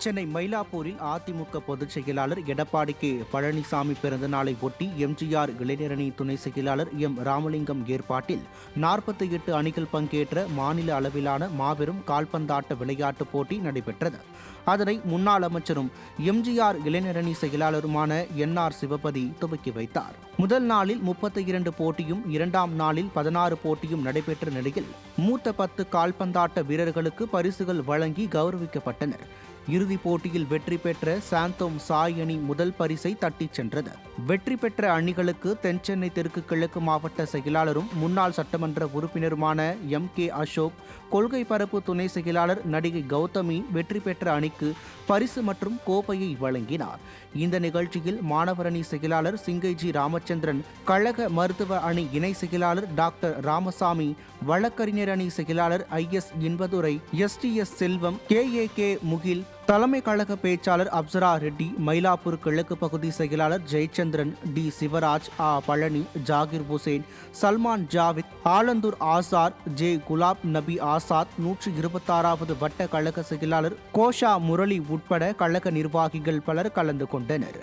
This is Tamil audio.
சென்னை மயிலாப்பூரில் அதிமுக பொதுச் செயலாளர் எடப்பாடி கே பழனிசாமி பிறந்த நாளை ஒட்டி எம்ஜிஆர் இளைஞரணி துணை செயலாளர் எம் ராமலிங்கம் ஏற்பாட்டில் 48 அணிகள் பங்கேற்ற மாநில அளவிலான மாபெரும் கால்பந்தாட்ட விளையாட்டுப் போட்டி நடைபெற்றது. அதனை முன்னாள் அமைச்சரும் எம்ஜிஆர் இளைஞரணி செயலாளருமான NR சிவபதி துவக்கி வைத்தார். முதல் நாளில் 32 போட்டியும், இரண்டாம் நாளில் 16 போட்டியும் நடைபெற்ற நிலையில் மூத்த 10 கால்பந்தாட்ட வீரர்களுக்கு பரிசுகள் வழங்கி கௌரவிக்கப்பட்டனர். இறுதிப் போட்டியில் வெற்றி பெற்ற சாந்தோம் சாய் அணி முதல் பரிசை தட்டிச் சென்றது. வெற்றி பெற்ற அணிகளுக்கு தென்சென்னை தெற்கு கிழக்கு மாவட்ட செயலாளரும் முன்னாள் சட்டமன்ற உறுப்பினருமான MK அசோக், கொள்கை பரப்பு துணை செயலாளர் நடிகை கௌதமி வெற்றி பெற்ற அணிக்கு பரிசு மற்றும் கோப்பையை வழங்கினார். இந்த நிகழ்ச்சியில் மாணவர் அணி செயலாளர் சிங்கைஜி ராமச்சந்திரன், கழக மருத்துவ அணி இணை செயலாளர் டாக்டர் ராமசாமி, வழக்கறிஞர் அணி செயலாளர் IS Inbadurai, STS Selvam, KAK முகில், தலைமை கழக பேச்சாளர் அப்சரா ரெட்டி, மயிலாப்பூர் கிழக்கு பகுதி செயலாளர் ஜெயச்சந்திரன், D சிவராஜ், பழனி, ஜாகிர் ஹுசேன், சல்மான் ஜாவித், ஆலந்தூர் ஆசார், J குலாப் நபி ஆசாத், 126வது வட்ட கழக செயலாளர் கோஷா முரளி உட்பட கழக நிர்வாகிகள் பலர் கலந்து கொண்டனர்.